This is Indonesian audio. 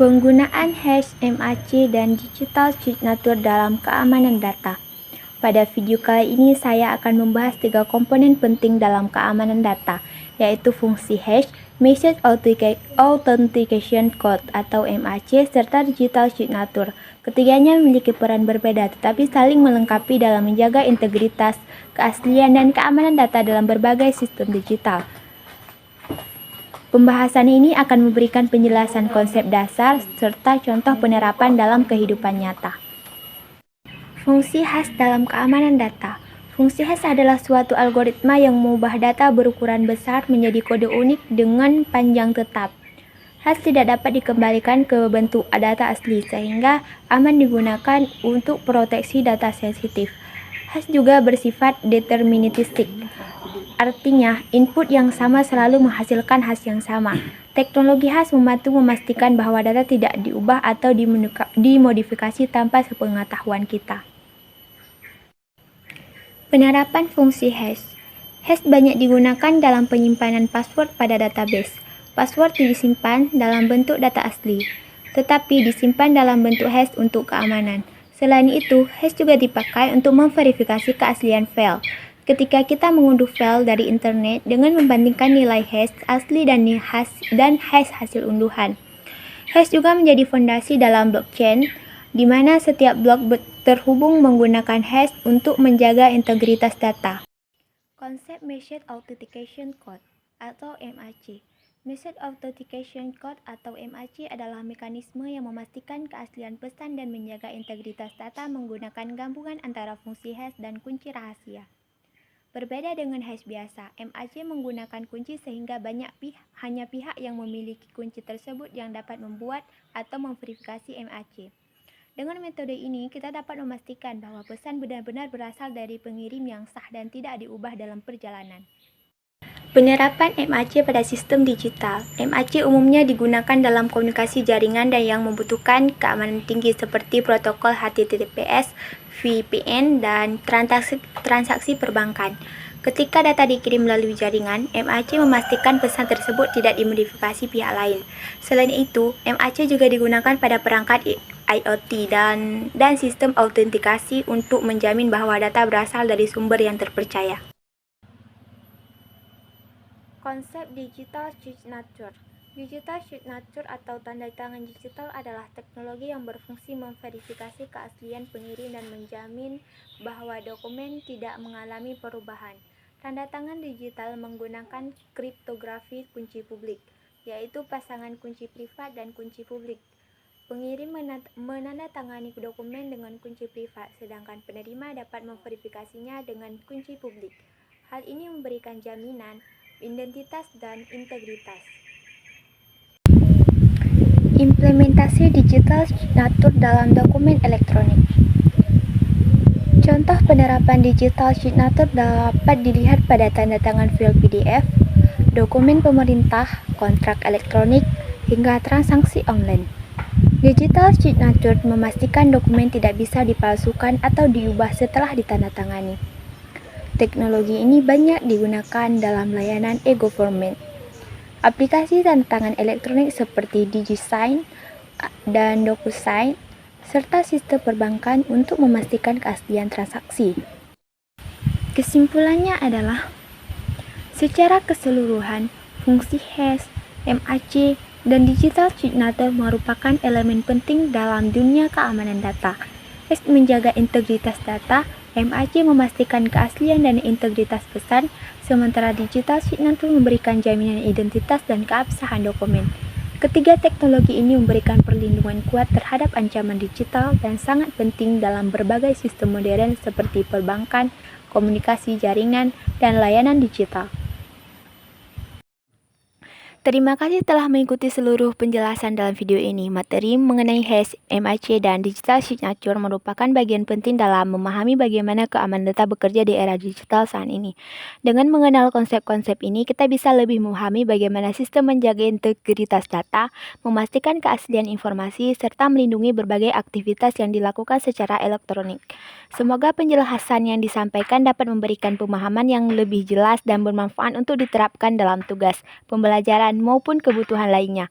Penggunaan hash, MAC, dan digital signature dalam keamanan data. Pada video kali ini saya akan membahas 3 komponen penting dalam keamanan data, yaitu fungsi hash, Message Authentication Code atau MAC, serta digital signature. Ketiganya memiliki peran berbeda tetapi saling melengkapi dalam menjaga integritas, keaslian, dan keamanan data dalam berbagai sistem digital. Pembahasan ini akan memberikan penjelasan konsep dasar serta contoh penerapan dalam kehidupan nyata. Fungsi hash dalam keamanan data. Fungsi hash adalah suatu algoritma yang mengubah data berukuran besar menjadi kode unik dengan panjang tetap. Hash tidak dapat dikembalikan ke bentuk data asli sehingga aman digunakan untuk proteksi data sensitif. Hash juga bersifat deterministik. Artinya, input yang sama selalu menghasilkan hash yang sama. Teknologi hash membantu memastikan bahwa data tidak diubah atau dimodifikasi tanpa sepengetahuan kita. Penerapan fungsi hash. Hash banyak digunakan dalam penyimpanan password pada database. Password disimpan dalam bentuk data asli, tetapi disimpan dalam bentuk hash untuk keamanan. Selain itu, hash juga dipakai untuk memverifikasi keaslian file. Ketika kita mengunduh file dari internet dengan membandingkan nilai hash asli dan hash hasil unduhan. Hash juga menjadi fondasi dalam blockchain, di mana setiap blok terhubung menggunakan hash untuk menjaga integritas data. Konsep Message Authentication Code atau MAC. Message Authentication Code atau MAC adalah mekanisme yang memastikan keaslian pesan dan menjaga integritas data menggunakan gabungan antara fungsi hash dan kunci rahasia. Berbeda dengan hash biasa, MAC menggunakan kunci sehingga hanya pihak yang memiliki kunci tersebut yang dapat membuat atau memverifikasi MAC. Dengan metode ini, kita dapat memastikan bahwa pesan benar-benar berasal dari pengirim yang sah dan tidak diubah dalam perjalanan. Penerapan MAC pada sistem digital. MAC umumnya digunakan dalam komunikasi jaringan dan yang membutuhkan keamanan tinggi seperti protokol HTTPS, VPN, dan transaksi perbankan. Ketika data dikirim melalui jaringan, MAC memastikan pesan tersebut tidak dimodifikasi pihak lain. Selain itu, MAC juga digunakan pada perangkat IoT dan sistem autentikasi untuk menjamin bahwa data berasal dari sumber yang terpercaya. Konsep digital signature. Digital signature atau tanda tangan digital adalah teknologi yang berfungsi memverifikasi keaslian pengirim dan menjamin bahwa dokumen tidak mengalami perubahan. Tanda tangan digital menggunakan kriptografi kunci publik, yaitu pasangan kunci privat dan kunci publik. Pengirim menandatangani dokumen dengan kunci privat, sedangkan penerima dapat memverifikasinya dengan kunci publik. Hal ini memberikan jaminan identitas dan integritas. Implementasi digital signature dalam dokumen elektronik. Contoh penerapan digital signature dapat dilihat pada tanda tangan file PDF, dokumen pemerintah, kontrak elektronik, hingga transaksi online. Digital signature memastikan dokumen tidak bisa dipalsukan atau diubah setelah ditandatangani. Teknologi ini banyak digunakan dalam layanan e-government. Aplikasi tanda tangan elektronik seperti DigiSign dan DocuSign, serta sistem perbankan untuk memastikan keaslian transaksi. Kesimpulannya adalah, secara keseluruhan, fungsi hash, MAC, dan digital signature merupakan elemen penting dalam dunia keamanan data. Hash menjaga integritas data, MAC memastikan keaslian dan integritas pesan, sementara digital signature memberikan jaminan identitas dan keabsahan dokumen. Ketiga teknologi ini memberikan perlindungan kuat terhadap ancaman digital dan sangat penting dalam berbagai sistem modern seperti perbankan, komunikasi jaringan, dan layanan digital. Terima kasih telah mengikuti seluruh penjelasan dalam video ini. Materi mengenai hash, MAC, dan digital signature merupakan bagian penting dalam memahami bagaimana keamanan data bekerja di era digital saat ini. Dengan mengenal konsep-konsep ini, kita bisa lebih memahami bagaimana sistem menjaga integritas data, memastikan keaslian informasi, serta melindungi berbagai aktivitas yang dilakukan secara elektronik. Semoga penjelasan yang disampaikan dapat memberikan pemahaman yang lebih jelas dan bermanfaat untuk diterapkan dalam tugas, pembelajaran, maupun kebutuhan lainnya.